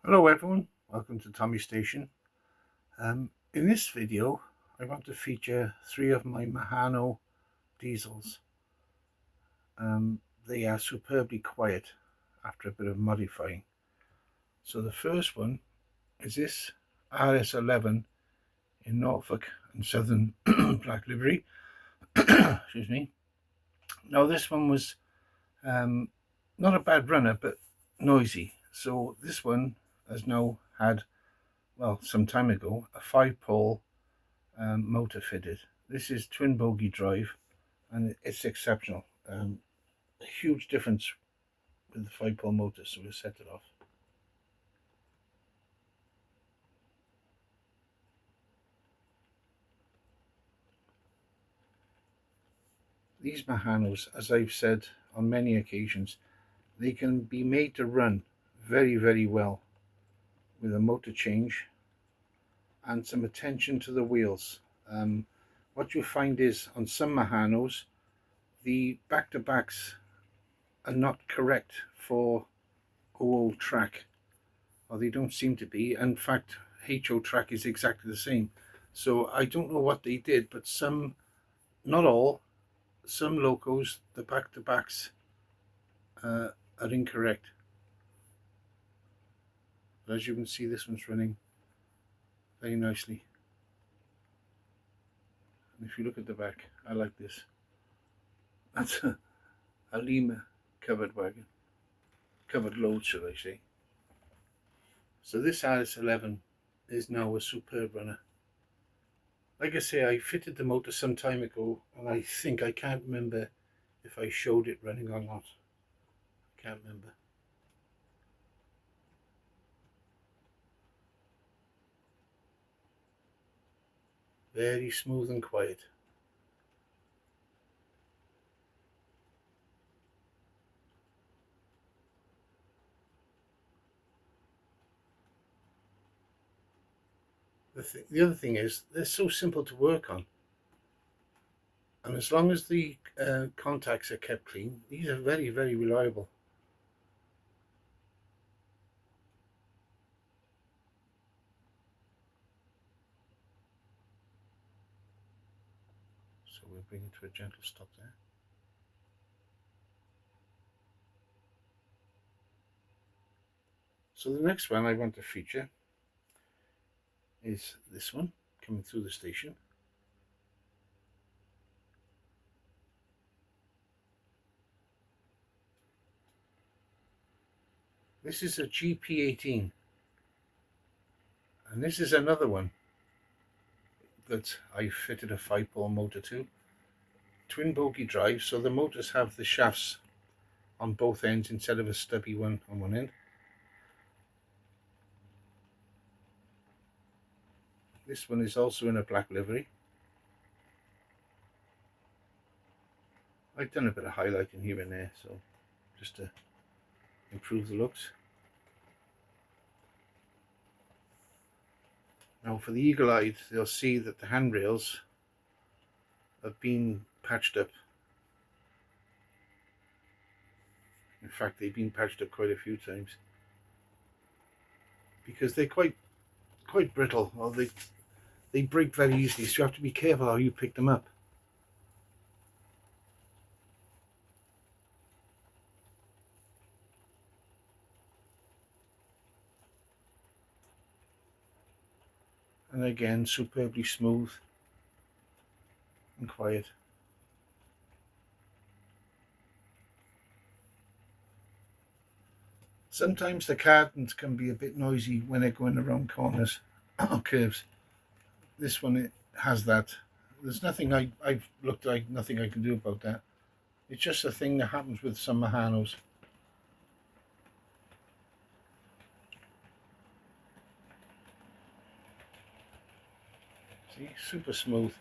Hello everyone, welcome to Tommy's Station. In this video I want to feature three of my Mehano Diesels. They are superbly quiet after a bit of modifying. So the first one is this RS11 in Norfolk and Southern black livery. Excuse me. Now this one was not a bad runner but noisy. So this one has now had, well, some time ago, a 5-pole motor fitted. This is twin bogie drive and it's exceptional. A huge difference with the 5-pole motor, so we'll set it off. These Mehanos, as I've said on many occasions, they can be made to run very, very well with a motor change and some attention to the wheels. What you find is on some Mehanos, the back-to-backs are not correct for OO track, or they don't seem to be. In fact, HO track is exactly the same. So I don't know what they did, but some, not all, some locos, the back-to-backs are incorrect. But as you can see, this one's running very nicely. And if you look at the back, I like this. That's a Lima covered wagon. Covered load, should I say. So this RS11 is now a superb runner. Like I say, I fitted the motor some time ago, and I can't remember if I showed it running or not. I can't remember. Very smooth and quiet. The other thing is, they're so simple to work on. And as long as the contacts are kept clean, these are very, very reliable. So we'll bring it to a gentle stop there. So the next one I want to feature is this one coming through the station. This is a GP18, and this is another one that I fitted a 5-pole motor to. Twin bogie drive, so the motors have the shafts on both ends instead of a stubby one on one end. This one is also in a black livery. I've done a bit of highlighting here and there, so just to improve the looks. Now for the eagle-eyed, they'll see that the handrails have been patched up. In fact, they've been patched up quite a few times because they're quite brittle, or they break very easily, so you have to be careful how you pick them up. And again, superbly smooth and quiet. Sometimes the cardons can be a bit noisy when they're going around corners or curves. This one, it has that. There's nothing I've looked like, nothing I can do about that. It's just a thing that happens with some Mehanos. See, super smooth.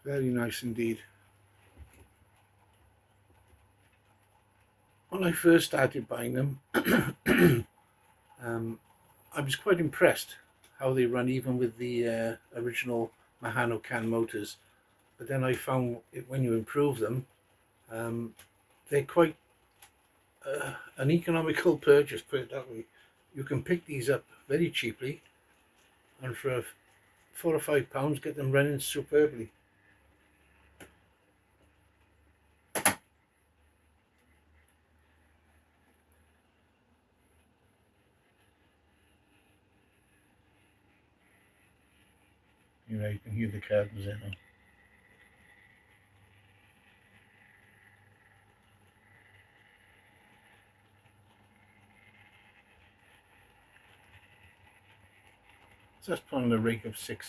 Very nice indeed. When I first started buying them, I was quite impressed how they run, even with the original Mehano can motors. but then I found it, when you improve them, um, they're quite an economical purchase, put it that way. You can pick these up very cheaply, and for £4 or £5 get them running superbly. You know, you can hear the curtains in them. So that's put on a rake of 6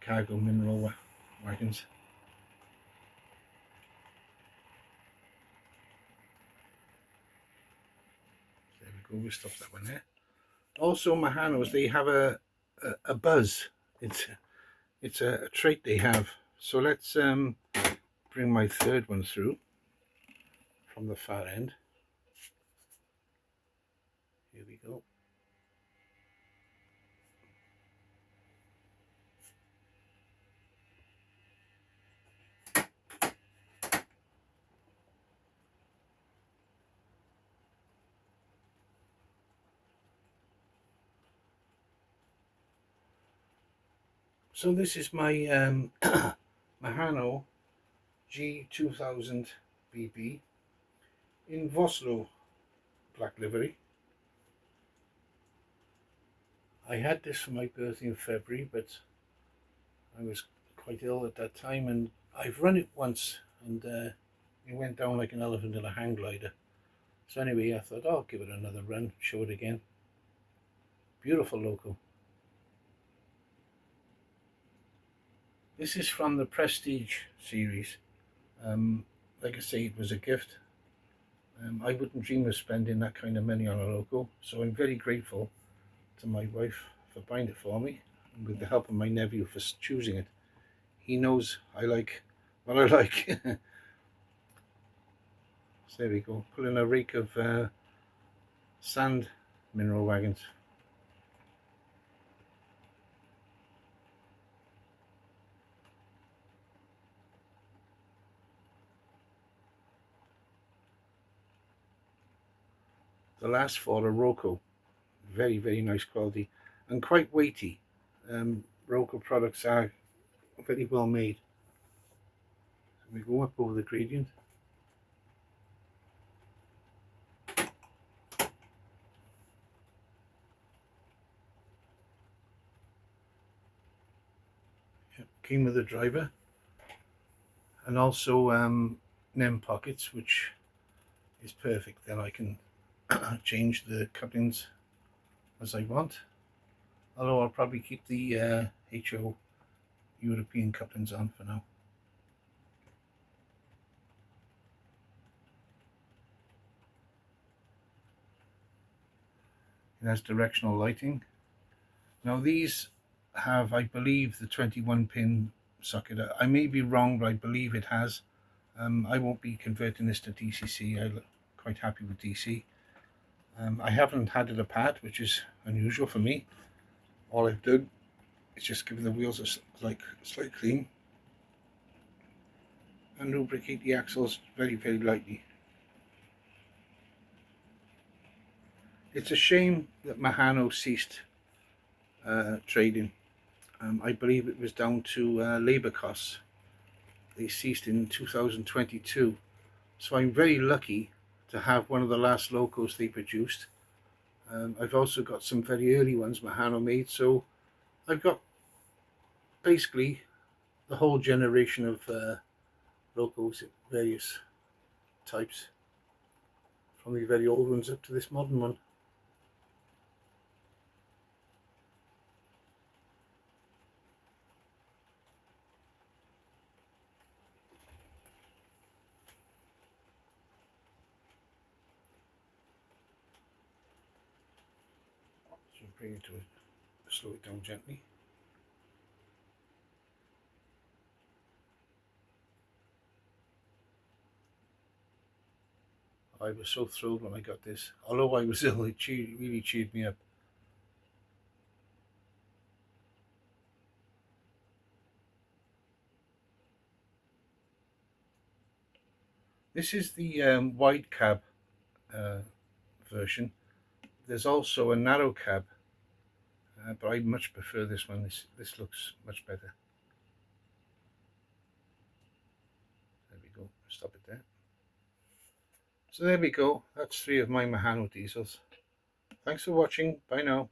cargo mineral wagons. There we go, we stop that one there. Also, Mehanos, they have a buzz. It's a trait they have. So let's bring my third one through from the far end. Here we go. So this is my Mehano G2000 BB in Voslo black livery. I had this for my birthday in February, but I was quite ill at that time, and I've run it once, and it went down like an elephant in a hang glider. So anyway, I thought, I'll give it another run, show it again. Beautiful loco. This is from the Prestige series. Like I say, it was a gift. I wouldn't dream of spending that kind of money on a loco, so I'm very grateful to my wife for buying it for me, and with the help of my nephew for choosing it. He knows I like what I like. So there we go, pulling a rake of sand mineral wagons. The last 4 are Roco, very, very nice quality and quite weighty. Roco products are very well made. So we go up over the gradient. Yep, came with a driver, and also NEM pockets, which is perfect. Then I can change the couplings as I want. Although I'll probably keep the HO European couplings on for now. It has directional lighting. Now these have, I believe, the 21 pin socket. I may be wrong, but I believe it has. I won't be converting this to DCC. I'm quite happy with DC. I haven't had it apart, which is unusual for me. All I've done is just give the wheels a slight clean and lubricate the axles very, very lightly. It's a shame that Mehano ceased trading. I believe it was down to labour costs. They ceased in 2022. So I'm very lucky to have one of the last locos they produced. I've also got some very early ones Mehano made, so I've got basically the whole generation of locos at various types, from the very old ones up to this modern one. So bring it to it, slow it down gently. I was so thrilled when I got this. Although I was ill, it really cheered me up. This is the wide cab uh, version. There's also a narrow cab, but I much prefer this one. This looks much better. There we go. Stop it there. So there we go. That's 3 of my Mehano Diesels. Thanks for watching. Bye now.